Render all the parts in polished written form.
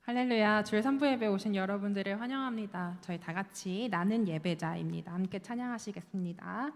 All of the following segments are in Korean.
할렐루야. 주일 선부 예배 오신 여러분들을 환영합니다. 저희 다 같이 나는 예배자입니다. 함께 찬양하시겠습니다.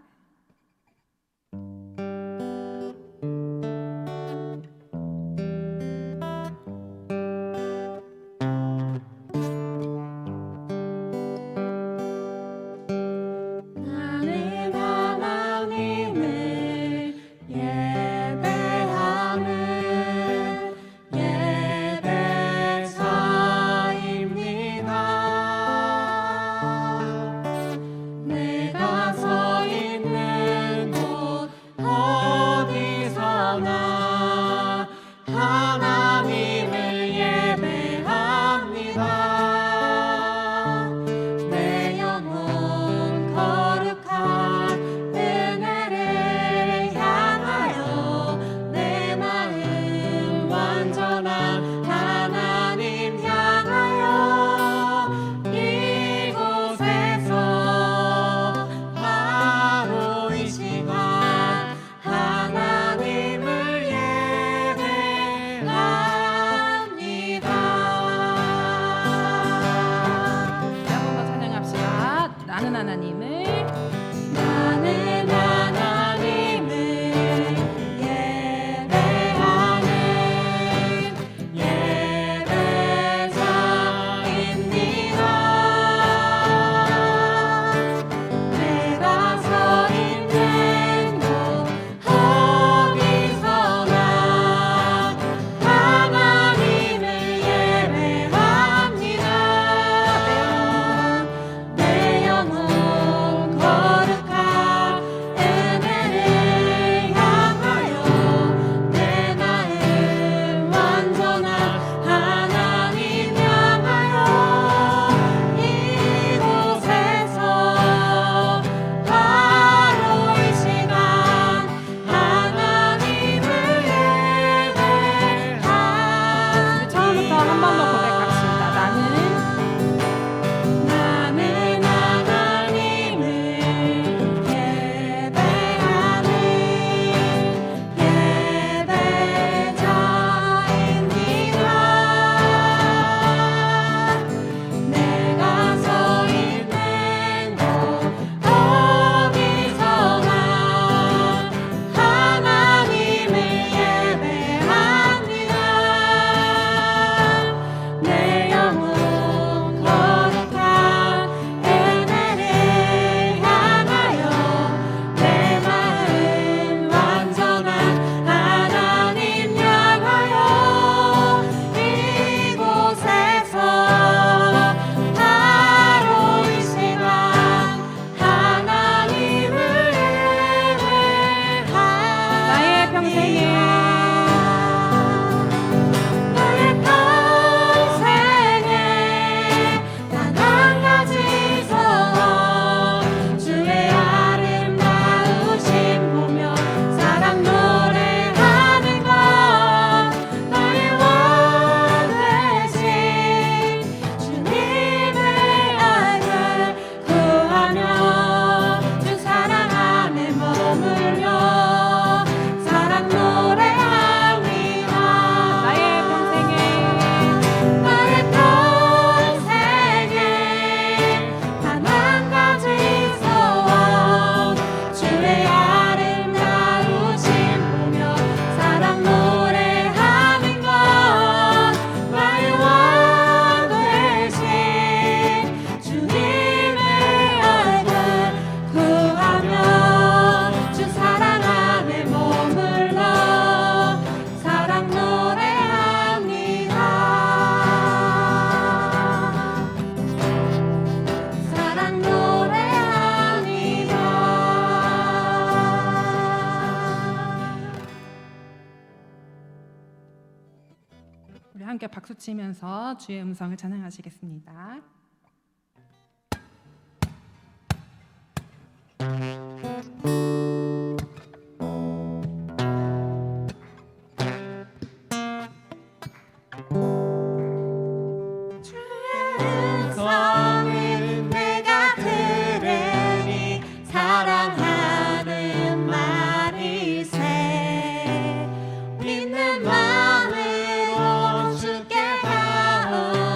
우리 함께 박수 치면서 주의 음성을 찬양하시겠습니다. 믿는 마음으로 주께 바오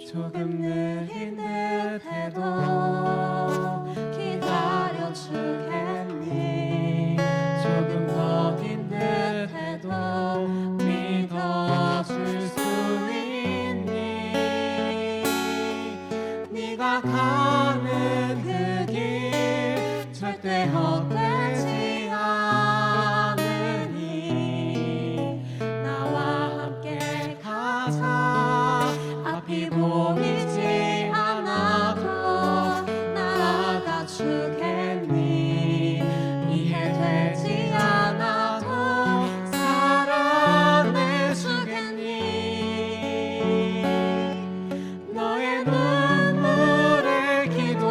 조금 느린 듯해도 기다려주겠니? 조금 더딘 듯해도 믿어줄 수 있니? 네가 가는 그 길 절대 헛되지 않으니 나와 함께 가자. 앞이 보이지 않아도 나아가 주겠니? 이해되지 않아도 사랑해 주겠니? 너의 눈물의 기도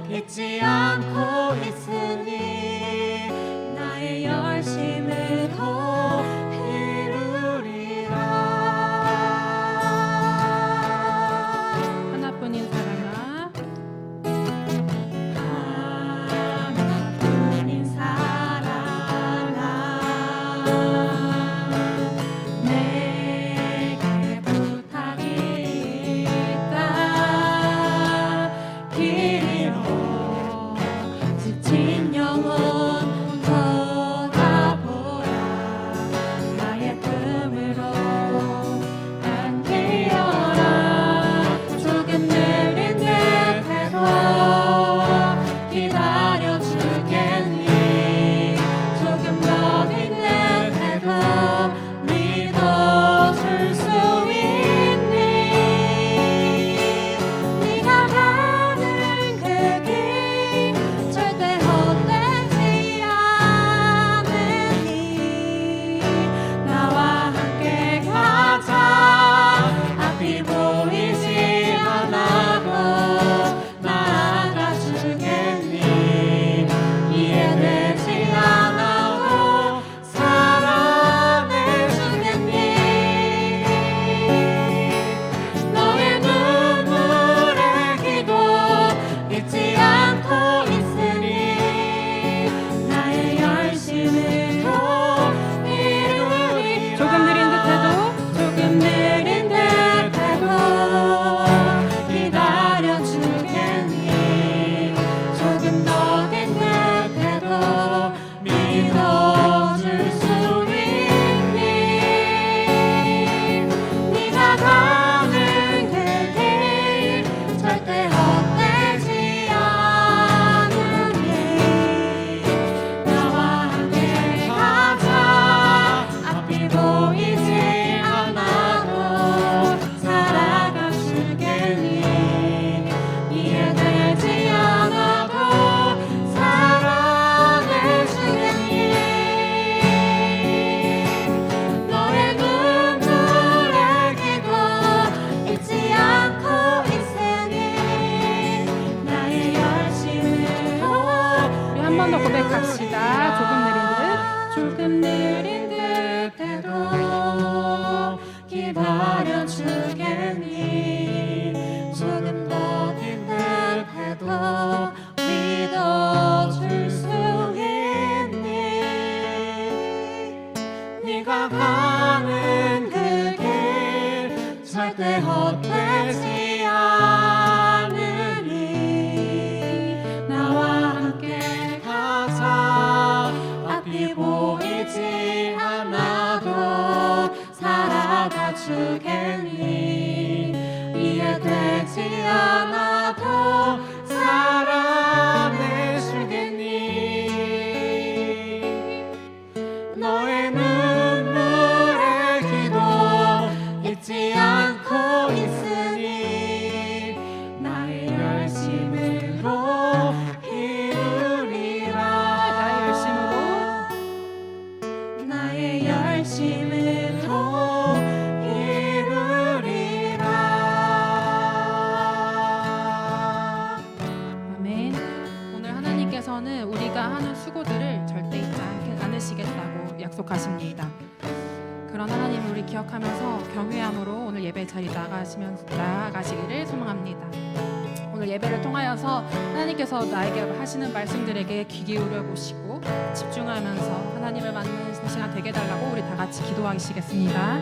잊지 않고 있으니 나의 열심으로 이루리라. 하나뿐인 사랑아, 하나뿐인 사랑아, 내게 부탁이 있다. 길 잃어 지친 영혼 돌아보라. 나의 품으로 안기어라. 조금 느린 듯해도 기다려주겠니? 조금 더딘 듯해도 믿어줄 수 있니? 네가 가는 그 길 절대 헛되지 않으니 나와 함께 가자. 앞이 보이지 않아도 나아가 주겠니? 이해되지 않아도 사랑해 주겠니? 너의 눈물의 기도 잊지 않고 있으니 나의 열심으로 이루리. 조금 느린 듯해도 조금 느린 듯해도 기다려주겠니? 조금 더딘 듯해도 믿어줄 수 있니? 네가 가는 그 길 절대 헛되지 않으니 나와 함께 가자. 앞이 보이지 않아도 살아가 주겠니? 이해되지 않아도 사랑해 주겠니? 너의 눈물의 기도 잊지 않고 있으니 나의 열심으로. 우리 한 번 더 고백합시다. 조금 느린 듯. 듯해도 기다려주겠니? 조금 더딘 듯해도 믿어줄 수 있니? 네가 가는 그 길 절대 헛되지 않으니 나와 함께 가자. 앞이 보이지 않아도 살아가 주겠니? 이해되지 않아도 사랑해 주겠니? 너의 눈물의 기도 잊지 않고 있으니 나의 열심으로 이루리라. 나의 열심으로 이루리라. 아멘. 오늘 하나님께서는 우리가 하는 수고들을 절대 잊지 않으시겠다고 약속하십니다. 그런 하나님을 우리 기억하면서 경외함으로 오늘 예배 자리 나아가시기를 소망합니다. 오늘 예배를 통하여서 하나님께서 나에게 하시는 말씀들에게 귀 기울여 보시고 집중하면서 하나님을 만나는 시간 되게 해달라고 우리 다 같이 기도하시겠습니다.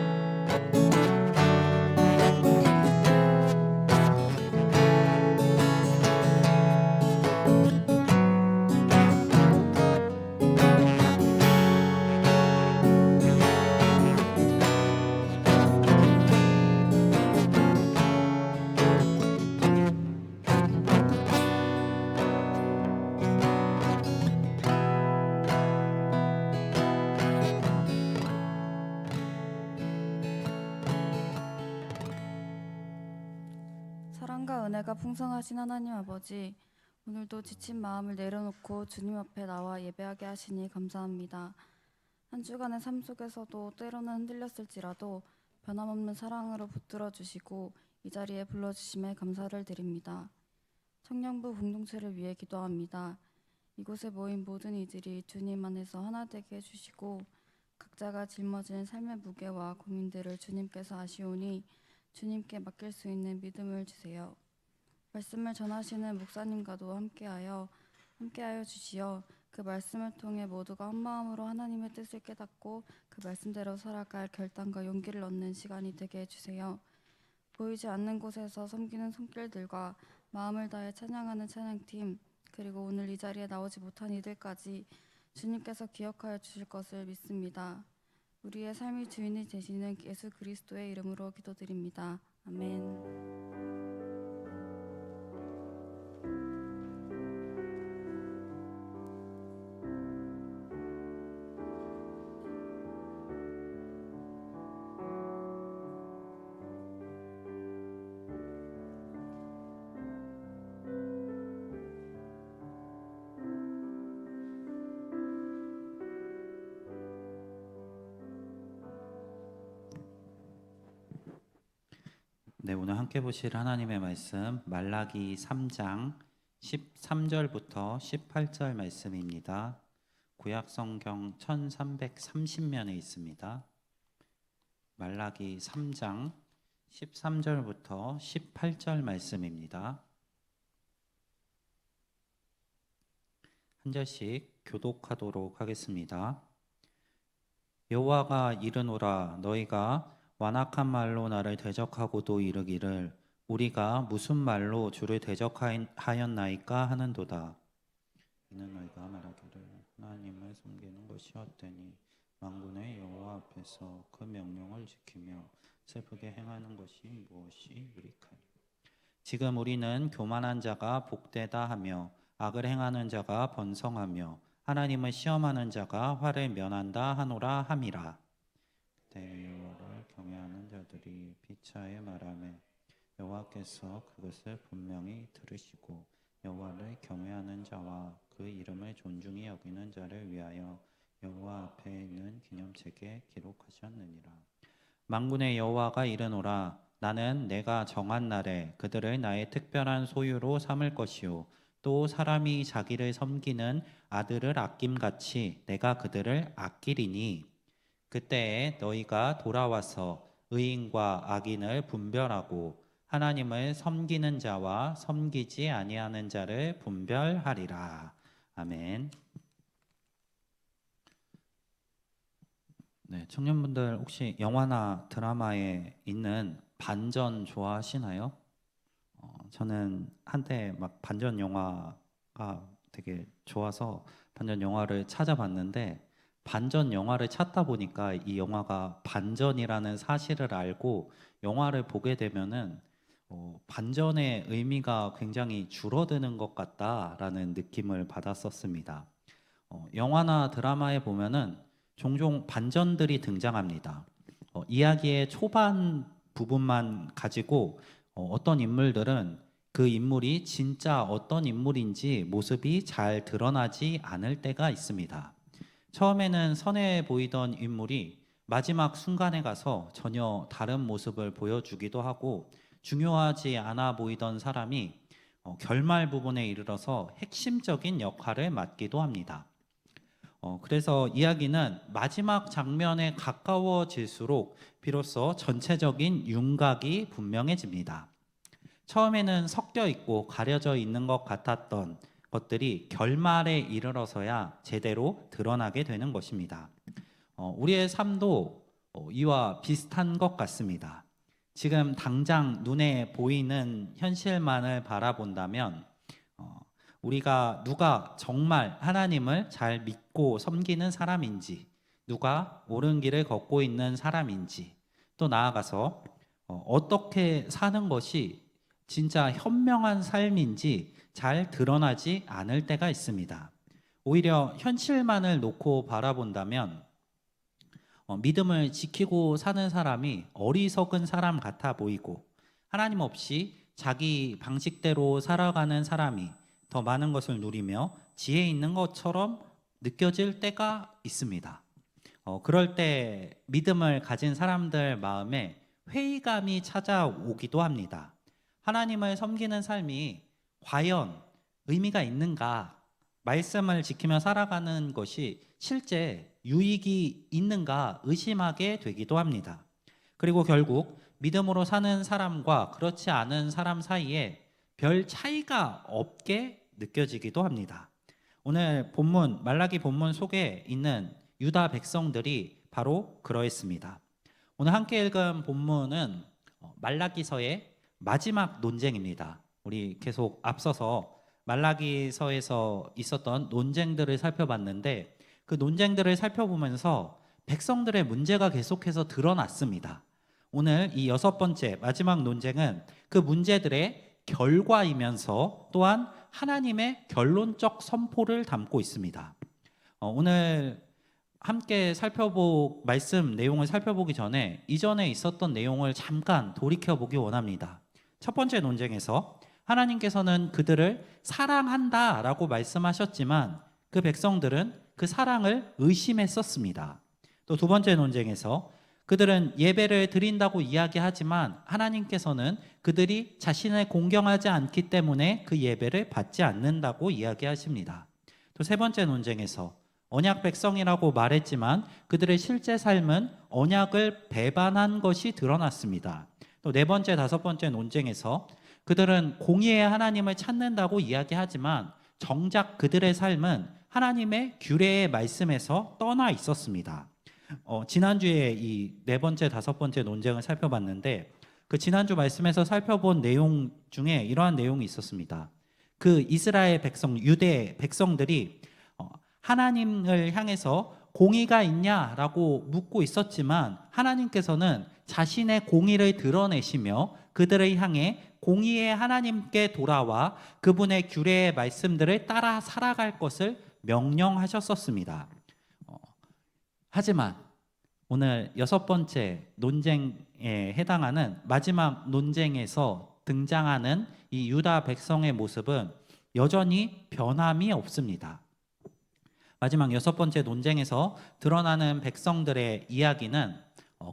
사랑과 은혜가 풍성하신 하나님 아버지, 오늘도 지친 마음을 내려놓고 주님 앞에 나와 예배하게 하시니 감사합니다. 한 주간의 삶 속에서도 때로는 흔들렸을지라도 변함없는 사랑으로 붙들어 주시고 이 자리에 불러주심에 감사를 드립니다. 청년부 공동체를 위해 기도합니다. 이곳에 모인 모든 이들이 주님 안에서 하나 되게 해주시고 각자가 짊어진 삶의 무게와 고민들을 주님께서 아시오니 주님께 맡길 수 있는 믿음을 주세요. 말씀을 전하시는 목사님과도 함께하여 주시어 그 말씀을 통해 모두가 한 마음으로 하나님의 뜻을 깨닫고 그 말씀대로 살아갈 결단과 용기를 얻는 시간이 되게 해주세요. 보이지 않는 곳에서 섬기는 손길들과 마음을 다해 찬양하는 찬양팀, 그리고 오늘 이 자리에 나오지 못한 이들까지 주님께서 기억하여 주실 것을 믿습니다. 우리의 삶의 주인이 되시는 예수 그리스도의 이름으로 기도드립니다. 아멘. 네, 오늘 함께 보실 하나님의 말씀 말라기 3장 13절부터 18절 말씀입니다. 구약 성경 1330면에 있습니다. 말라기 3장 13절부터 18절 말씀입니다. 한 절씩 교독하도록 하겠습니다. 여호와가 이르노라, 너희가 완악한 말로 나를 대적하고도 이르기를 우리가 무슨 말로 주를 대적하였나이까 하는도다. 이는 너희가 말하기를 하나님을 섬기는 것이 헛되니 만군의 여호와 앞에서 그 명령을 지키며 슬프게 행하는 것이 무엇이 유익하니. 지금 우리는 교만한 자가 복되다 하며 악을 행하는 자가 번성하며 하나님을 시험하는 자가 화를 면한다 하노라 함이라. 그때 여호와를 경외하는 자들이 피차에 말하매 여호와께서 그것을 분명히 들으시고 여호와를 경외하는 자와 그 이름을 존중히 여기는 자를 위하여 여호와 앞에 있는 기념책에 기록하셨느니라. 만군의 여호와가 이르노라, 나는 내가 정한 날에 그들을 나의 특별한 소유로 삼을 것이요 또 사람이 자기를 섬기는 아들을 아낌같이 내가 그들을 아끼리니 그때에 너희가 돌아와서 의인과 악인을 분별하고 하나님을 섬기는 자와 섬기지 아니하는 자를 분별하리라. 아멘. 네, 청년분들 혹시 영화나 드라마에 있는 반전 좋아하시나요? 저는 한때 막 반전 영화가 되게 좋아서 반전 영화를 찾아봤는데 반전 영화를 찾다 보니까 이 영화가 반전이라는 사실을 알고 영화를 보게 되면은 반전의 의미가 굉장히 줄어드는 것 같다라는 느낌을 받았었습니다. 영화나 드라마에 보면은 종종 반전들이 등장합니다. 이야기의 초반 부분만 가지고 어떤 인물들은 그 인물이 진짜 어떤 인물인지 모습이 잘 드러나지 않을 때가 있습니다. 처음에는 선해 보이던 인물이 마지막 순간에 가서 전혀 다른 모습을 보여주기도 하고 중요하지 않아 보이던 사람이 결말 부분에 이르러서 핵심적인 역할을 맡기도 합니다. 그래서 이야기는 마지막 장면에 가까워질수록 비로소 전체적인 윤곽이 분명해집니다. 처음에는 섞여 있고 가려져 있는 것 같았던 것들이 결말에 이르러서야 제대로 드러나게 되는 것입니다. 우리의 삶도 이와 비슷한 것 같습니다. 지금 당장 눈에 보이는 현실만을 바라본다면 우리가 누가 정말 하나님을 잘 믿고 섬기는 사람인지, 누가 옳은 길을 걷고 있는 사람인지, 또 나아가서 어떻게 사는 것이 진짜 현명한 삶인지 잘 드러나지 않을 때가 있습니다. 오히려 현실만을 놓고 바라본다면 믿음을 지키고 사는 사람이 어리석은 사람 같아 보이고 하나님 없이 자기 방식대로 살아가는 사람이 더 많은 것을 누리며 지혜 있는 것처럼 느껴질 때가 있습니다. 그럴 때 믿음을 가진 사람들 마음에 회의감이 찾아오기도 합니다. 하나님을 섬기는 삶이 과연 의미가 있는가? 말씀을 지키며 살아가는 것이 실제 유익이 있는가 의심하게 되기도 합니다. 그리고 결국 믿음으로 사는 사람과 그렇지 않은 사람 사이에 별 차이가 없게 느껴지기도 합니다. 오늘 본문 말라기 본문 속에 있는 유다 백성들이 바로 그러했습니다. 오늘 함께 읽은 본문은 말라기서의 마지막 논쟁입니다. 우리 계속 앞서서 말라기서에서 있었던 논쟁들을 살펴봤는데 그 논쟁들을 살펴보면서 백성들의 문제가 계속해서 드러났습니다. 오늘 이 6번째 마지막 논쟁은 그 문제들의 결과이면서 또한 하나님의 결론적 선포를 담고 있습니다. 오늘 함께 말씀 내용을 살펴보기 전에 이전에 있었던 내용을 잠깐 돌이켜보기 원합니다. 첫 번째 논쟁에서 하나님께서는 그들을 사랑한다라고 말씀하셨지만 그 백성들은 그 사랑을 의심했었습니다. 또 두 번째 논쟁에서 그들은 예배를 드린다고 이야기하지만 하나님께서는 그들이 자신을 공경하지 않기 때문에 그 예배를 받지 않는다고 이야기하십니다. 또 세 번째 논쟁에서 언약 백성이라고 말했지만 그들의 실제 삶은 언약을 배반한 것이 드러났습니다. 또 네 번째, 다섯 번째 논쟁에서 그들은 공의의 하나님을 찾는다고 이야기하지만 정작 그들의 삶은 하나님의 규례의 말씀에서 떠나 있었습니다. 지난주에 이 네 번째, 다섯 번째 논쟁을 살펴봤는데 그 지난주 말씀에서 살펴본 내용 중에 이러한 내용이 있었습니다. 그 이스라엘 백성, 유대 백성들이 하나님을 향해서 공의가 있냐라고 묻고 있었지만 하나님께서는 자신의 공의를 드러내시며 그들을 향해 공의의 하나님께 돌아와 그분의 규례의 말씀들을 따라 살아갈 것을 명령하셨었습니다. 하지만 오늘 6번째 논쟁에 해당하는 마지막 논쟁에서 등장하는 이 유다 백성의 모습은 여전히 변함이 없습니다. 마지막 6번째 논쟁에서 드러나는 백성들의 이야기는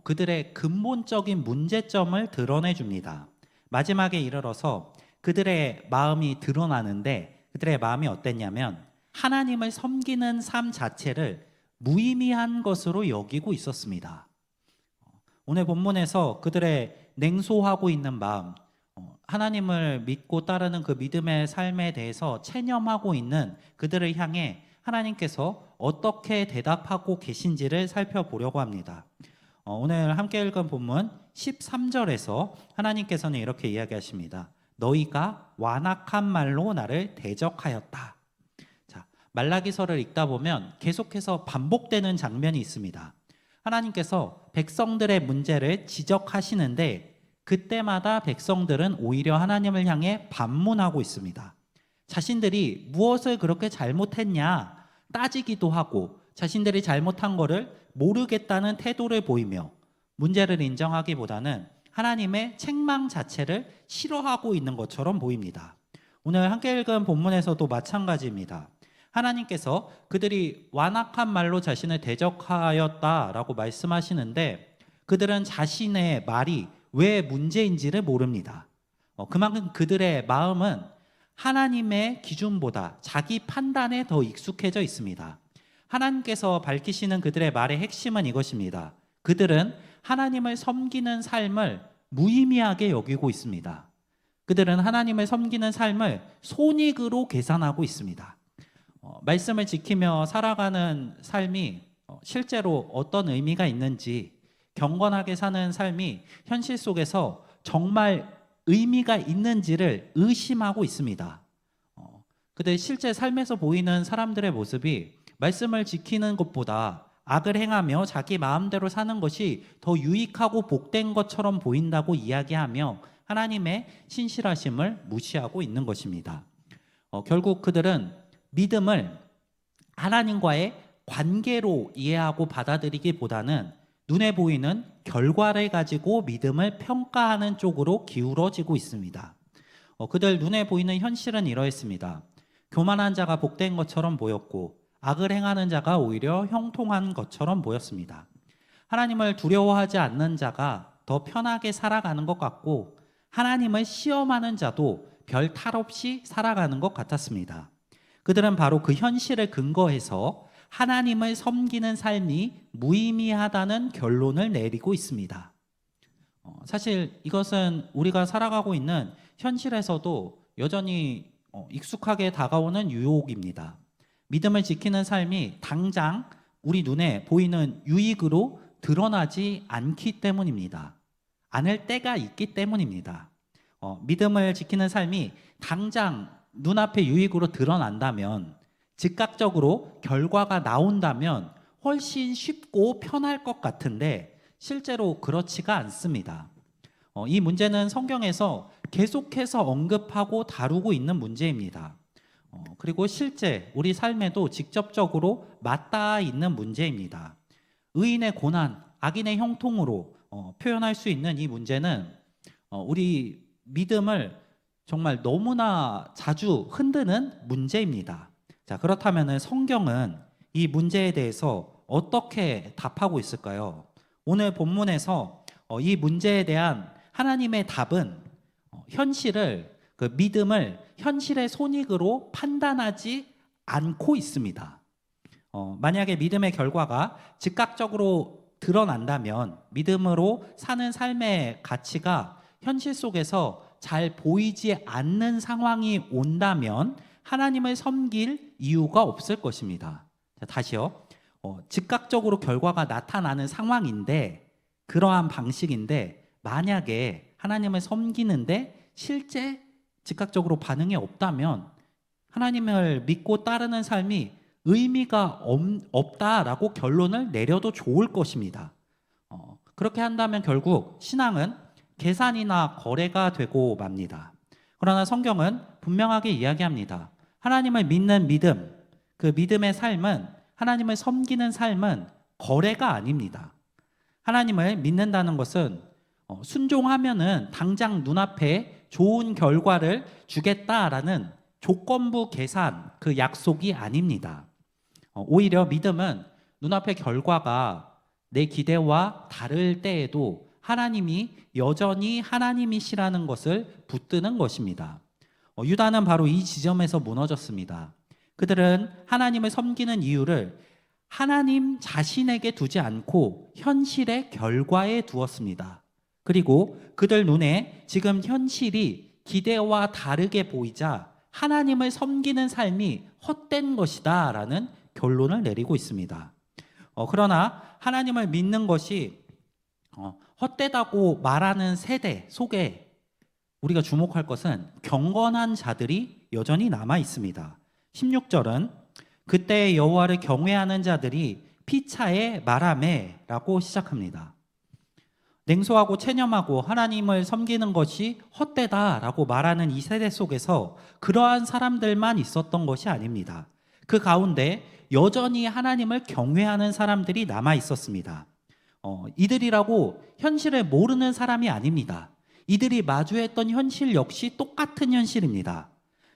그들의 근본적인 문제점을 드러내줍니다. 마지막에 이르러서 그들의 마음이 드러나는데 그들의 마음이 어땠냐면 하나님을 섬기는 삶 자체를 무의미한 것으로 여기고 있었습니다. 오늘 본문에서 그들의 냉소하고 있는 마음, 하나님을 믿고 따르는 그 믿음의 삶에 대해서 체념하고 있는 그들을 향해 하나님께서 어떻게 대답하고 계신지를 살펴보려고 합니다. 오늘 함께 읽은 본문 13절에서 하나님께서는 이렇게 이야기하십니다. 너희가 완악한 말로 나를 대적하였다. 자, 말라기서를 읽다 보면 계속해서 반복되는 장면이 있습니다. 하나님께서 백성들의 문제를 지적하시는데 그때마다 백성들은 오히려 하나님을 향해 반문하고 있습니다. 자신들이 무엇을 그렇게 잘못했냐 따지기도 하고 자신들이 잘못한 거를 모르겠다는 태도를 보이며 문제를 인정하기보다는 하나님의 책망 자체를 싫어하고 있는 것처럼 보입니다. 오늘 함께 읽은 본문에서도 마찬가지입니다. 하나님께서 그들이 완악한 말로 자신을 대적하였다라고 말씀하시는데 그들은 자신의 말이 왜 문제인지를 모릅니다. 그만큼 그들의 마음은 하나님의 기준보다 자기 판단에 더 익숙해져 있습니다. 하나님께서 밝히시는 그들의 말의 핵심은 이것입니다. 그들은 하나님을 섬기는 삶을 무의미하게 여기고 있습니다. 그들은 하나님을 섬기는 삶을 손익으로 계산하고 있습니다. 말씀을 지키며 살아가는 삶이 실제로 어떤 의미가 있는지 경건하게 사는 삶이 현실 속에서 정말 의미가 있는지를 의심하고 있습니다. 그들 실제 삶에서 보이는 사람들의 모습이 말씀을 지키는 것보다 악을 행하며 자기 마음대로 사는 것이 더 유익하고 복된 것처럼 보인다고 이야기하며 하나님의 신실하심을 무시하고 있는 것입니다. 결국 그들은 믿음을 하나님과의 관계로 이해하고 받아들이기보다는 눈에 보이는 결과를 가지고 믿음을 평가하는 쪽으로 기울어지고 있습니다. 그들 눈에 보이는 현실은 이러했습니다. 교만한 자가 복된 것처럼 보였고 악을 행하는 자가 오히려 형통한 것처럼 보였습니다. 하나님을 두려워하지 않는 자가 더 편하게 살아가는 것 같고 하나님을 시험하는 자도 별 탈 없이 살아가는 것 같았습니다. 그들은 바로 그 현실을 근거해서 하나님을 섬기는 삶이 무의미하다는 결론을 내리고 있습니다. 사실 이것은 우리가 살아가고 있는 현실에서도 여전히 익숙하게 다가오는 유혹입니다. 믿음을 지키는 삶이 당장 우리 눈에 보이는 유익으로 드러나지 않기 때문입니다. 않을 때가 있기 때문입니다. 믿음을 지키는 삶이 당장 눈앞에 유익으로 드러난다면, 즉각적으로 결과가 나온다면 훨씬 쉽고 편할 것 같은데 실제로 그렇지가 않습니다. 이 문제는 성경에서 계속해서 언급하고 다루고 있는 문제입니다. 그리고 실제 우리 삶에도 직접적으로 맞닿아 있는 문제입니다. 의인의 고난, 악인의 형통으로 표현할 수 있는 이 문제는 우리 믿음을 정말 너무나 자주 흔드는 문제입니다. 자, 그렇다면 성경은 이 문제에 대해서 어떻게 답하고 있을까요? 오늘 본문에서 이 문제에 대한 하나님의 답은 현실을, 그 믿음을 현실의 손익으로 판단하지 않고 있습니다. 만약에 믿음의 결과가 즉각적으로 드러난다면, 믿음으로 사는 삶의 가치가 현실 속에서 잘 보이지 않는 상황이 온다면 하나님을 섬길 이유가 없을 것입니다. 자, 다시요. 즉각적으로 결과가 나타나는 상황인데, 그러한 방식인데 만약에 하나님을 섬기는데 실제 즉각적으로 반응이 없다면 하나님을 믿고 따르는 삶이 의미가 없다라고 결론을 내려도 좋을 것입니다. 그렇게 한다면 결국 신앙은 계산이나 거래가 되고 맙니다. 그러나 성경은 분명하게 이야기합니다. 하나님을 믿는 믿음, 그 믿음의 삶은, 하나님을 섬기는 삶은 거래가 아닙니다. 하나님을 믿는다는 것은 순종하면은 당장 눈앞에 좋은 결과를 주겠다라는 조건부 계산, 그 약속이 아닙니다. 오히려 믿음은 눈앞의 결과가 내 기대와 다를 때에도 하나님이 여전히 하나님이시라는 것을 붙드는 것입니다. 유다는 바로 이 지점에서 무너졌습니다. 그들은 하나님을 섬기는 이유를 하나님 자신에게 두지 않고 현실의 결과에 두었습니다. 그리고 그들 눈에 지금 현실이 기대와 다르게 보이자 하나님을 섬기는 삶이 헛된 것이다 라는 결론을 내리고 있습니다. 그러나 하나님을 믿는 것이 헛되다고 말하는 세대 속에 우리가 주목할 것은 경건한 자들이 여전히 남아 있습니다. 16절은 그때 여호와를 경외하는 자들이 피차에 말하매라고 시작합니다. 냉소하고 체념하고 하나님을 섬기는 것이 헛되다라고 말하는 이 세대 속에서 그러한 사람들만 있었던 것이 아닙니다. 그 가운데 여전히 하나님을 경외하는 사람들이 남아 있었습니다. 이들이라고 현실을 모르는 사람이 아닙니다. 이들이 마주했던 현실 역시 똑같은 현실입니다.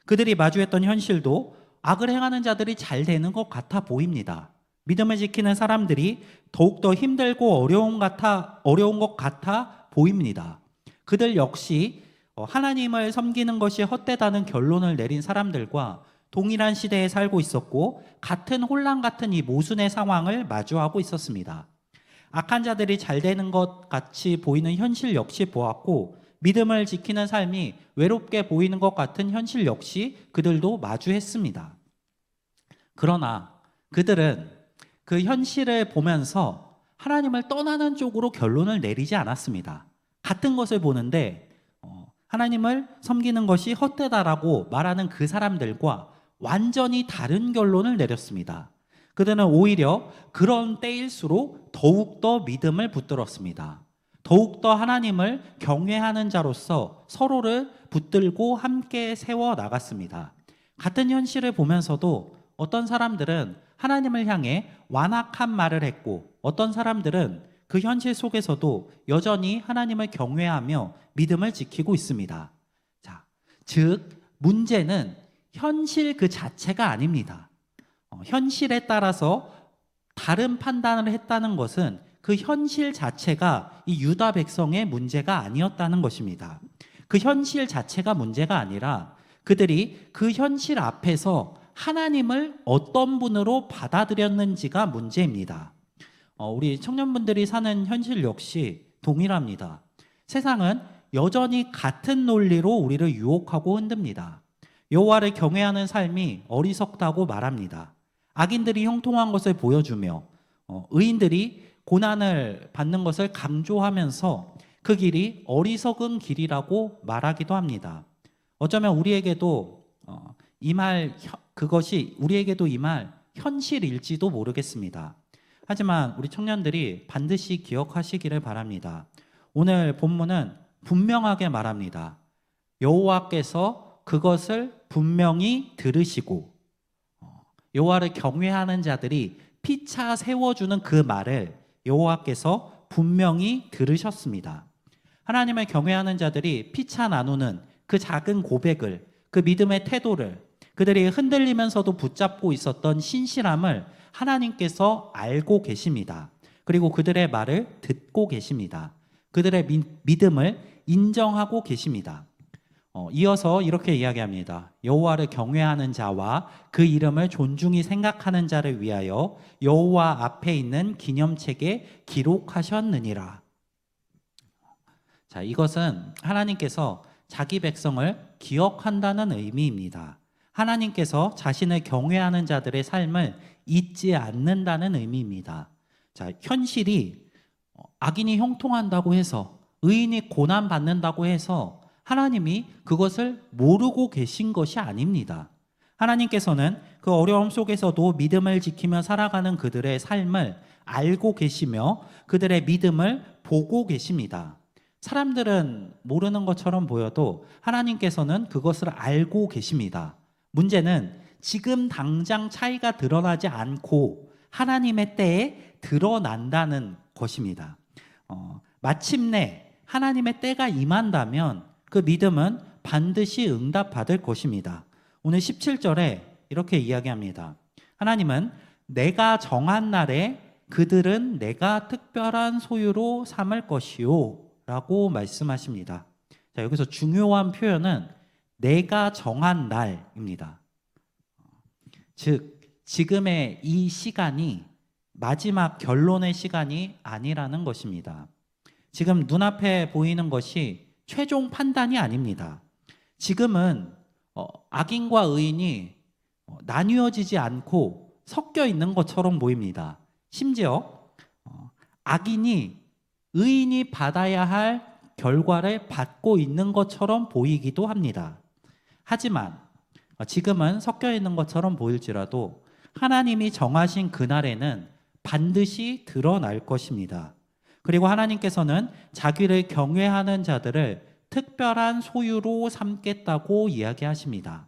그들이 마주했던 현실도 악을 행하는 자들이 잘 되는 것 같아 보입니다. 믿음을 지키는 사람들이 더욱더 힘들고 어려운 것 같아 보입니다. 그들 역시 하나님을 섬기는 것이 헛되다는 결론을 내린 사람들과 동일한 시대에 살고 있었고 같은 혼란 같은 이 모순의 상황을 마주하고 있었습니다. 악한 자들이 잘 되는 것 같이 보이는 현실 역시 보았고 믿음을 지키는 삶이 외롭게 보이는 것 같은 현실 역시 그들도 마주했습니다. 그러나 그들은 그 현실을 보면서 하나님을 떠나는 쪽으로 결론을 내리지 않았습니다. 같은 것을 보는데 하나님을 섬기는 것이 헛되다라고 말하는 그 사람들과 완전히 다른 결론을 내렸습니다. 그들은 오히려 그런 때일수록 더욱더 믿음을 붙들었습니다. 더욱더 하나님을 경외하는 자로서 서로를 붙들고 함께 세워 나갔습니다. 같은 현실을 보면서도 어떤 사람들은 하나님을 향해 완악한 말을 했고 어떤 사람들은 그 현실 속에서도 여전히 하나님을 경외하며 믿음을 지키고 있습니다. 자, 즉 문제는 현실 그 자체가 아닙니다. 현실에 따라서 다른 판단을 했다는 것은 그 현실 자체가 이 유다 백성의 문제가 아니었다는 것입니다. 그 현실 자체가 문제가 아니라 그들이 그 현실 앞에서 하나님을 어떤 분으로 받아들였는지가 문제입니다. 우리 청년분들이 사는 현실 역시 동일합니다. 세상은 여전히 같은 논리로 우리를 유혹하고 흔듭니다. 여호와를 경외하는 삶이 어리석다고 말합니다. 악인들이 형통한 것을 보여주며 의인들이 고난을 받는 것을 강조하면서 그 길이 어리석은 길이라고 말하기도 합니다. 어쩌면 우리에게도 그것이 우리에게도 이 말 현실일지도 모르겠습니다. 하지만 우리 청년들이 반드시 기억하시기를 바랍니다. 오늘 본문은 분명하게 말합니다. 여호와께서 그것을 분명히 들으시고 여호와를 경외하는 자들이 피차 세워주는 그 말을 여호와께서 분명히 들으셨습니다. 하나님을 경외하는 자들이 피차 나누는 그 작은 고백을, 그 믿음의 태도를, 그들이 흔들리면서도 붙잡고 있었던 신실함을 하나님께서 알고 계십니다. 그리고 그들의 말을 듣고 계십니다. 그들의 믿음을 인정하고 계십니다. 이어서 이렇게 이야기합니다. 여호와를 경외하는 자와 그 이름을 존중히 생각하는 자를 위하여 여호와 앞에 있는 기념책에 기록하셨느니라. 자, 이것은 하나님께서 자기 백성을 기억한다는 의미입니다. 하나님께서 자신을 경외하는 자들의 삶을 잊지 않는다는 의미입니다. 자, 현실이 악인이 형통한다고 해서, 의인이 고난받는다고 해서 하나님이 그것을 모르고 계신 것이 아닙니다. 하나님께서는 그 어려움 속에서도 믿음을 지키며 살아가는 그들의 삶을 알고 계시며 그들의 믿음을 보고 계십니다. 사람들은 모르는 것처럼 보여도 하나님께서는 그것을 알고 계십니다. 문제는 지금 당장 차이가 드러나지 않고 하나님의 때에 드러난다는 것입니다. 마침내 하나님의 때가 임한다면 그 믿음은 반드시 응답받을 것입니다. 오늘 17절에 이렇게 이야기합니다. 하나님은 내가 정한 날에 그들은 내가 특별한 소유로 삼을 것이요 라고 말씀하십니다. 자, 여기서 중요한 표현은 내가 정한 날입니다. 즉 지금의 이 시간이 마지막 결론의 시간이 아니라는 것입니다. 지금 눈앞에 보이는 것이 최종 판단이 아닙니다. 지금은 악인과 의인이 나뉘어지지 않고 섞여 있는 것처럼 보입니다. 심지어 악인이 의인이 받아야 할 결과를 받고 있는 것처럼 보이기도 합니다. 하지만 지금은 섞여 있는 것처럼 보일지라도 하나님이 정하신 그날에는 반드시 드러날 것입니다. 그리고 하나님께서는 자기를 경외하는 자들을 특별한 소유로 삼겠다고 이야기하십니다.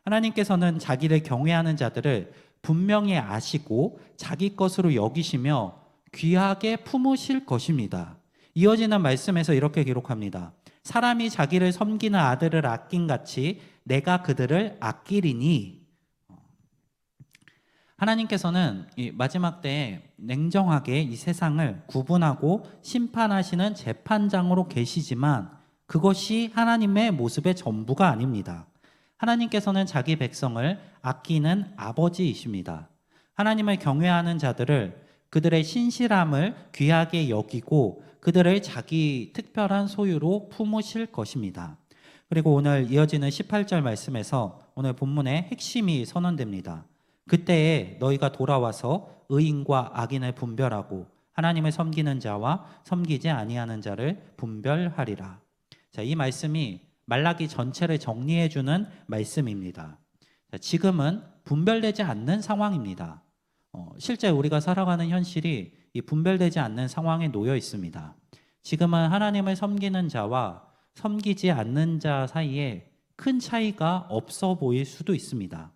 하나님께서는 자기를 경외하는 자들을 분명히 아시고 자기 것으로 여기시며 귀하게 품으실 것입니다. 이어지는 말씀에서 이렇게 기록합니다. 사람이 자기를 섬기는 아들을 아낀 같이 내가 그들을 아끼리니. 하나님께서는 이 마지막 때에 냉정하게 이 세상을 구분하고 심판하시는 재판장으로 계시지만 그것이 하나님의 모습의 전부가 아닙니다. 하나님께서는 자기 백성을 아끼는 아버지이십니다. 하나님을 경외하는 자들을 그들의 신실함을 귀하게 여기고 그들을 자기 특별한 소유로 품으실 것입니다. 그리고 오늘 이어지는 18절 말씀에서 오늘 본문의 핵심이 선언됩니다. 그때에 너희가 돌아와서 의인과 악인을 분별하고 하나님을 섬기는 자와 섬기지 아니하는 자를 분별하리라. 자, 이 말씀이 말라기 전체를 정리해주는 말씀입니다. 자, 지금은 분별되지 않는 상황입니다. 실제 우리가 살아가는 현실이 이 분별되지 않는 상황에 놓여 있습니다. 지금은 하나님을 섬기는 자와 섬기지 않는 자 사이에 큰 차이가 없어 보일 수도 있습니다.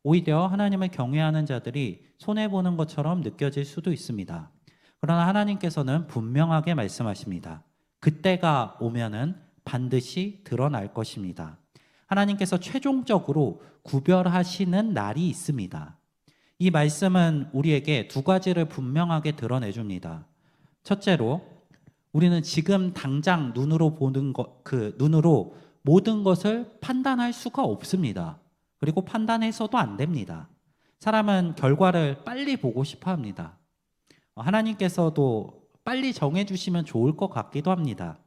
오히려 하나님을 경외하는 자들이 손해보는 것처럼 느껴질 수도 있습니다. 그러나 하나님께서는 분명하게 말씀하십니다. 그때가 오면은 반드시 드러날 것입니다. 하나님께서 최종적으로 구별하시는 날이 있습니다. 이 말씀은 우리에게 두 가지를 분명하게 드러내줍니다. 첫째로 우리는 지금 당장 눈으로 보는 눈으로 모든 것을 판단할 수가 없습니다. 그리고 판단해서도 안 됩니다. 사람은 결과를 빨리 보고 싶어 합니다. 하나님께서도 빨리 정해주시면 좋을 것 같기도 합니다.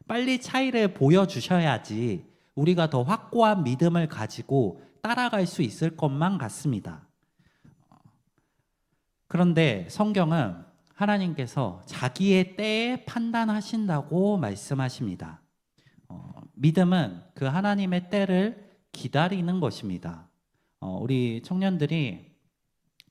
빨리 차이를 보여주셔야지 우리가 더 확고한 믿음을 가지고 따라갈 수 있을 것만 같습니다. 그런데 성경은 하나님께서 자기의 때에 판단하신다고 말씀하십니다. 믿음은 그 하나님의 때를 기다리는 것입니다. 우리 청년들이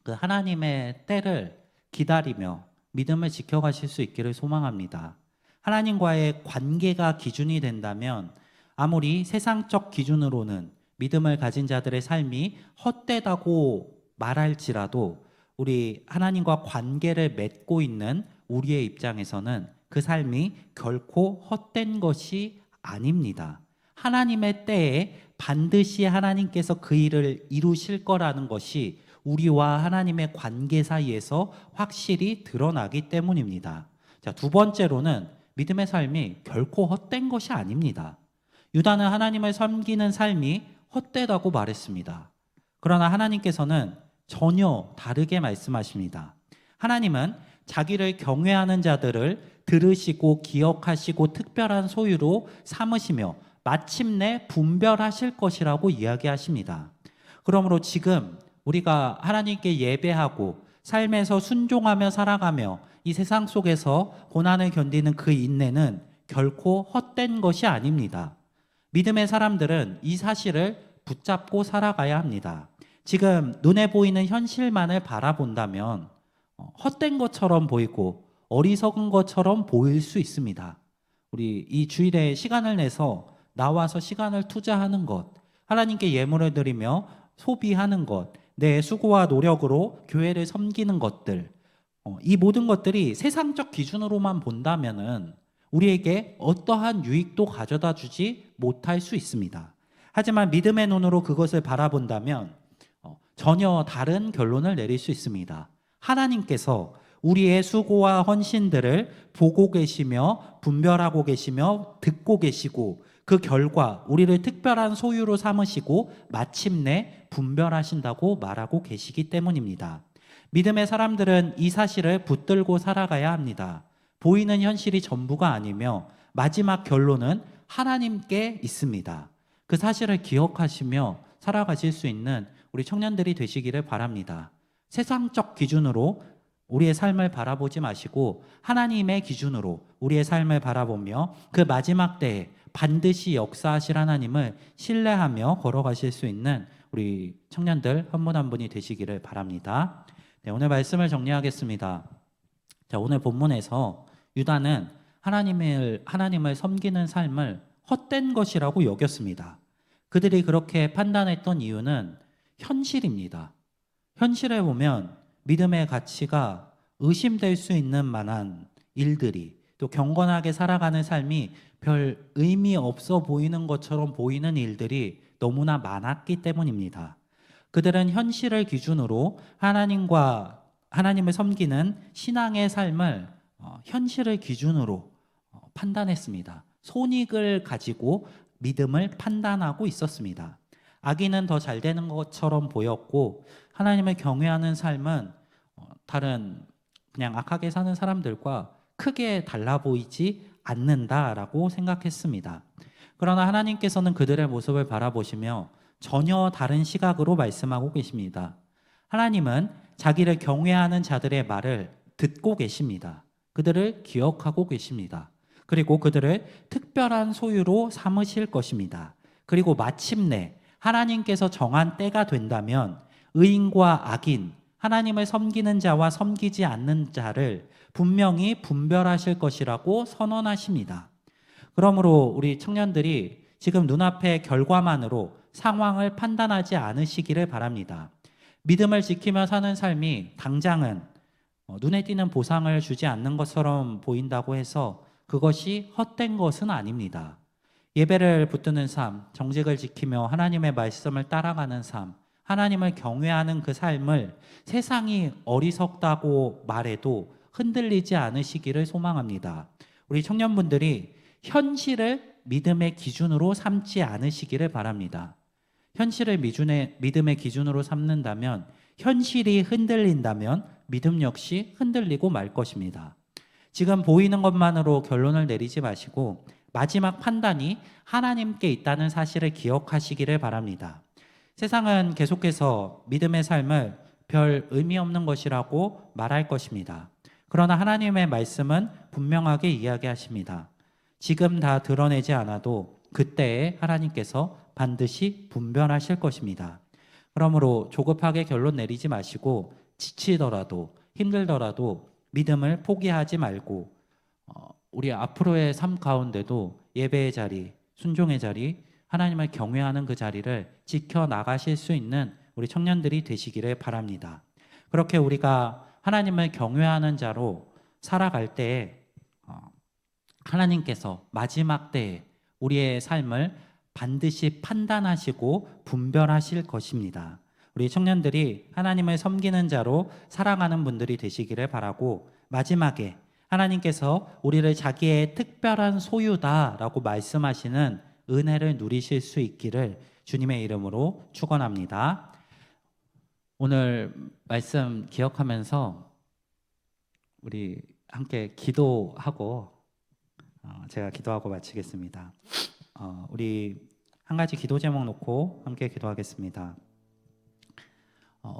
그 하나님의 때를 기다리며 믿음을 지켜가실 수 있기를 소망합니다. 하나님과의 관계가 기준이 된다면 아무리 세상적 기준으로는 믿음을 가진 자들의 삶이 헛되다고 말할지라도 우리 하나님과 관계를 맺고 있는 우리의 입장에서는 그 삶이 결코 헛된 것이 아닙니다. 하나님의 때에 반드시 하나님께서 그 일을 이루실 거라는 것이 우리와 하나님의 관계 사이에서 확실히 드러나기 때문입니다. 자, 두 번째로는 믿음의 삶이 결코 헛된 것이 아닙니다. 유다는 하나님을 섬기는 삶이 헛되다고 말했습니다. 그러나 하나님께서는 전혀 다르게 말씀하십니다. 하나님은 자기를 경외하는 자들을 들으시고 기억하시고 특별한 소유로 삼으시며 마침내 분별하실 것이라고 이야기하십니다. 그러므로 지금 우리가 하나님께 예배하고 삶에서 순종하며 살아가며 이 세상 속에서 고난을 견디는 그 인내는 결코 헛된 것이 아닙니다. 믿음의 사람들은 이 사실을 붙잡고 살아가야 합니다. 지금 눈에 보이는 현실만을 바라본다면 헛된 것처럼 보이고 어리석은 것처럼 보일 수 있습니다. 우리 이 주일에 시간을 내서 나와서 시간을 투자하는 것, 하나님께 예물을 드리며 소비하는 것, 내 수고와 노력으로 교회를 섬기는 것들, 이 모든 것들이 세상적 기준으로만 본다면은 우리에게 어떠한 유익도 가져다 주지 못할 수 있습니다. 하지만 믿음의 눈으로 그것을 바라본다면 전혀 다른 결론을 내릴 수 있습니다. 하나님께서 우리의 수고와 헌신들을 보고 계시며 분별하고 계시며 듣고 계시고 그 결과 우리를 특별한 소유로 삼으시고 마침내 분별하신다고 말하고 계시기 때문입니다. 믿음의 사람들은 이 사실을 붙들고 살아가야 합니다. 보이는 현실이 전부가 아니며 마지막 결론은 하나님께 있습니다. 그 사실을 기억하시며 살아가실 수 있는 우리 청년들이 되시기를 바랍니다. 세상적 기준으로 우리의 삶을 바라보지 마시고 하나님의 기준으로 우리의 삶을 바라보며 그 마지막 때에 반드시 역사하실 하나님을 신뢰하며 걸어가실 수 있는 우리 청년들 한 분 한 분이 되시기를 바랍니다. 네, 오늘 말씀을 정리하겠습니다. 자, 오늘 본문에서 유다는 하나님을 섬기는 삶을 헛된 것이라고 여겼습니다. 그들이 그렇게 판단했던 이유는 현실입니다. 현실에 보면 믿음의 가치가 의심될 수 있는 만한 일들이 또 경건하게 살아가는 삶이 별 의미 없어 보이는 것처럼 보이는 일들이 너무나 많았기 때문입니다. 그들은 현실을 기준으로 하나님을 섬기는 신앙의 삶을 현실을 기준으로 판단했습니다. 손익을 가지고 믿음을 판단하고 있었습니다. 악인은 더 잘 되는 것처럼 보였고 하나님을 경외하는 삶은 다른 그냥 악하게 사는 사람들과 크게 달라 보이지 않는다라고 생각했습니다. 그러나 하나님께서는 그들의 모습을 바라보시며 전혀 다른 시각으로 말씀하고 계십니다. 하나님은 자기를 경외하는 자들의 말을 듣고 계십니다. 그들을 기억하고 계십니다. 그리고 그들을 특별한 소유로 삼으실 것입니다. 그리고 마침내 하나님께서 정한 때가 된다면 의인과 악인, 하나님을 섬기는 자와 섬기지 않는 자를 분명히 분별하실 것이라고 선언하십니다. 그러므로 우리 청년들이 지금 눈앞의 결과만으로 상황을 판단하지 않으시기를 바랍니다. 믿음을 지키며 사는 삶이 당장은 눈에 띄는 보상을 주지 않는 것처럼 보인다고 해서 그것이 헛된 것은 아닙니다. 예배를 붙드는 삶, 정직을 지키며 하나님의 말씀을 따라가는 삶, 하나님을 경외하는 그 삶을 세상이 어리석다고 말해도 흔들리지 않으시기를 소망합니다. 우리 청년분들이 현실을 믿음의 기준으로 삼지 않으시기를 바랍니다. 현실을 믿음의 기준으로 삼는다면, 현실이 흔들린다면 믿음 역시 흔들리고 말 것입니다. 지금 보이는 것만으로 결론을 내리지 마시고 마지막 판단이 하나님께 있다는 사실을 기억하시기를 바랍니다. 세상은 계속해서 믿음의 삶을 별 의미 없는 것이라고 말할 것입니다. 그러나 하나님의 말씀은 분명하게 이야기하십니다. 지금 다 드러내지 않아도 그때에 하나님께서 반드시 분별하실 것입니다. 그러므로 조급하게 결론 내리지 마시고 지치더라도 힘들더라도 믿음을 포기하지 말고 우리 앞으로의 삶 가운데도 예배의 자리, 순종의 자리, 하나님을 경외하는 그 자리를 지켜나가실 수 있는 우리 청년들이 되시기를 바랍니다. 그렇게 우리가 하나님을 경외하는 자로 살아갈 때에 하나님께서 마지막 때에 우리의 삶을 반드시 판단하시고 분별하실 것입니다. 우리 청년들이 하나님을 섬기는 자로 살아가는 분들이 되시기를 바라고, 마지막에 하나님께서 우리를 자기의 특별한 소유다라고 말씀하시는 은혜를 누리실 수 있기를 주님의 이름으로 축원합니다. 오늘 말씀 기억하면서 우리 함께 기도하고 제가 기도하고 마치겠습니다. 우리 한 가지 기도 제목 놓고 함께 기도하겠습니다.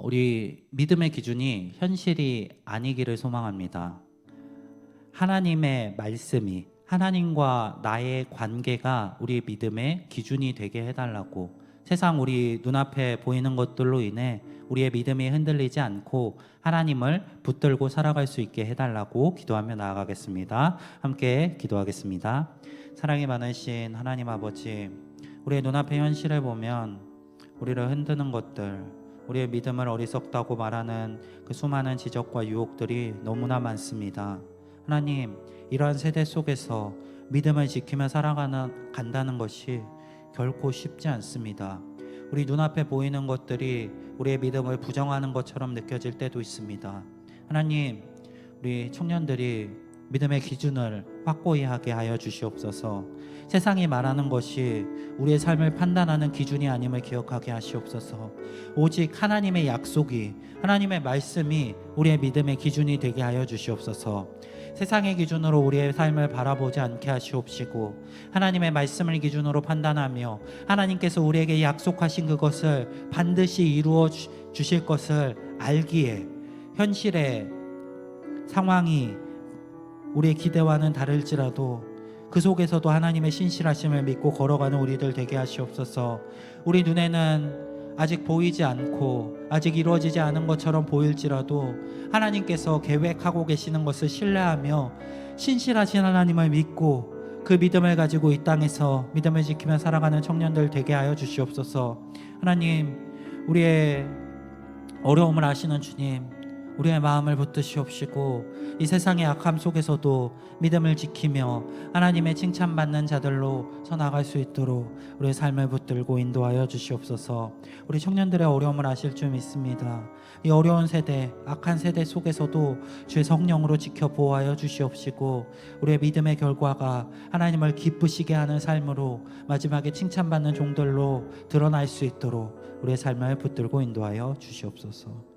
우리 믿음의 기준이 현실이 아니기를 소망합니다. 하나님의 말씀이, 하나님과 나의 관계가 우리 믿음의 기준이 되게 해달라고, 세상 우리 눈앞에 보이는 것들로 인해 우리의 믿음이 흔들리지 않고 하나님을 붙들고 살아갈 수 있게 해달라고 기도하며 나아가겠습니다. 함께 기도하겠습니다. 사랑이 많으신 하나님 아버지, 우리의 눈앞의 현실을 보면 우리를 흔드는 것들, 우리의 믿음을 어리석다고 말하는 그 수많은 지적과 유혹들이 너무나 많습니다. 하나님, 이러한 세대 속에서 믿음을 지키며 살아간다는 것이 결코 쉽지 않습니다. 우리 눈앞에 보이는 것들이 우리의 믿음을 부정하는 것처럼 느껴질 때도 있습니다. 하나님, 우리 청년들이 믿음의 기준을 확고히 하게 하여 주시옵소서. 세상이 말하는 것이 우리의 삶을 판단하는 기준이 아님을 기억하게 하시옵소서. 오직 하나님의 약속이, 하나님의 말씀이 우리의 믿음의 기준이 되게 하여 주시옵소서. 세상의 기준으로 우리의 삶을 바라보지 않게 하시옵시고 하나님의 말씀을 기준으로 판단하며 하나님께서 우리에게 약속하신 그것을 반드시 이루어 주실 것을 알기에 현실의 상황이 우리의 기대와는 다를지라도 그 속에서도 하나님의 신실하심을 믿고 걸어가는 우리들 되게 하시옵소서. 우리 눈에는 아직 보이지 않고 아직 이루어지지 않은 것처럼 보일지라도 하나님께서 계획하고 계시는 것을 신뢰하며 신실하신 하나님을 믿고 그 믿음을 가지고 이 땅에서 믿음을 지키며 살아가는 청년들 되게 하여 주시옵소서. 하나님, 우리의 어려움을 아시는 주님, 우리의 마음을 붙드시옵시고 이 세상의 악함 속에서도 믿음을 지키며 하나님의 칭찬받는 자들로 서나갈 수 있도록 우리의 삶을 붙들고 인도하여 주시옵소서. 우리 청년들의 어려움을 아실 줄 믿습니다. 이 어려운 세대, 악한 세대 속에서도 주의 성령으로 지켜 보호하여 주시옵시고 우리의 믿음의 결과가 하나님을 기쁘시게 하는 삶으로 마지막에 칭찬받는 종들로 드러날 수 있도록 우리의 삶을 붙들고 인도하여 주시옵소서.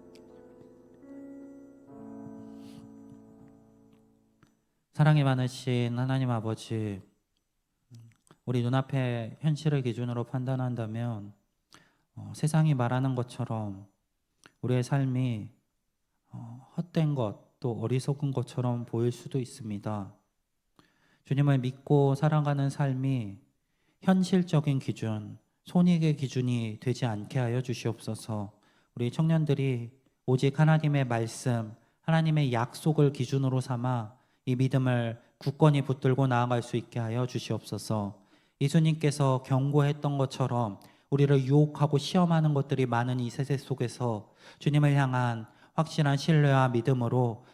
사랑이 많으신 하나님 아버지, 우리 눈앞의 현실을 기준으로 판단한다면 세상이 말하는 것처럼 우리의 삶이 헛된 것, 또 어리석은 것처럼 보일 수도 있습니다. 주님을 믿고 살아가는 삶이 현실적인 기준, 손익의 기준이 되지 않게 하여 주시옵소서. 우리 청년들이 오직 하나님의 말씀, 하나님의 약속을 기준으로 삼아 이 믿음을 굳건히 붙들고 나아갈 수 있게 하여 주시옵소서. 예수님께서 경고했던 것처럼 우리를 유혹하고 시험하는 것들이 많은 이 세대 속에서 주님을 향한 확실한 신뢰와 믿음으로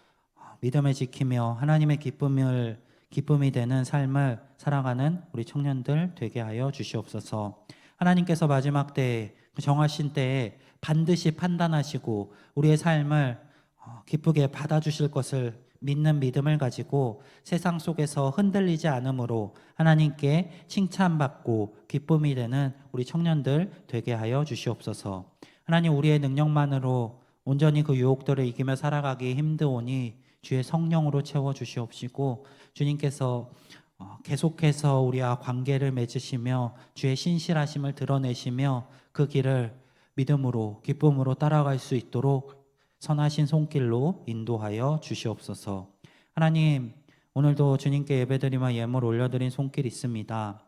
믿음을 지키며 하나님의 기쁨을 기쁨이 되는 삶을 살아가는 우리 청년들 되게 하여 주시옵소서. 하나님께서 마지막 때에 정하신 때에 반드시 판단하시고 우리의 삶을 기쁘게 받아주실 것을 믿는 믿음을 가지고 세상 속에서 흔들리지 않으므로 하나님께 칭찬받고 기쁨이 되는 우리 청년들 되게 하여 주시옵소서. 하나님, 우리의 능력만으로 온전히 그 유혹들을 이기며 살아가기 힘드오니 주의 성령으로 채워 주시옵시고 주님께서 계속해서 우리와 관계를 맺으시며 주의 신실하심을 드러내시며 그 길을 믿음으로 기쁨으로 따라갈 수 있도록 선하신 손길로 인도하여 주시옵소서. 하나님, 오늘도 주님께 예배드리며 예물 올려드린 손길이 있습니다.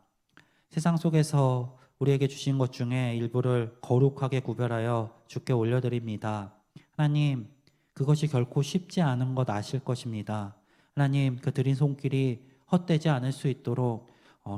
세상 속에서 우리에게 주신 것 중에 일부를 거룩하게 구별하여 주께 올려드립니다. 하나님, 그것이 결코 쉽지 않은 것 아실 것입니다. 하나님, 그 드린 손길이 헛되지 않을 수 있도록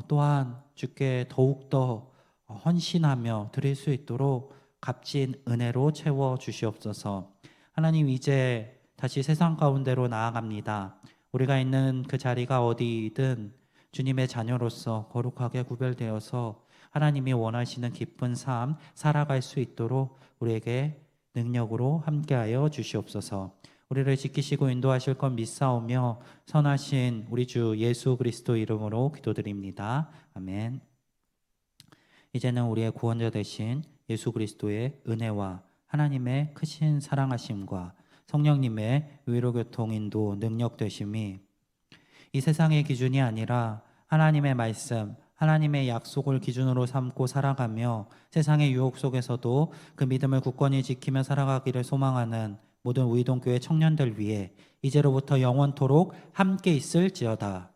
또한 주께 더욱더 헌신하며 드릴 수 있도록 값진 은혜로 채워 주시옵소서. 하나님, 이제 다시 세상 가운데로 나아갑니다. 우리가 있는 그 자리가 어디이든 주님의 자녀로서 거룩하게 구별되어서 하나님이 원하시는 기쁜 삶 살아갈 수 있도록 우리에게 능력으로 함께하여 주시옵소서. 우리를 지키시고 인도하실 것 믿사오며 선하신 우리 주 예수 그리스도 이름으로 기도드립니다. 아멘. 이제는 우리의 구원자 되신 예수 그리스도의 은혜와 하나님의 크신 사랑하심과 성령님의 위로교통 인도 능력 되심이 이 세상의 기준이 아니라 하나님의 말씀, 하나님의 약속을 기준으로 삼고 살아가며 세상의 유혹 속에서도 그 믿음을 굳건히 지키며 살아가기를 소망하는 모든 우이동교회 청년들 위해 이제로부터 영원토록 함께 있을지어다.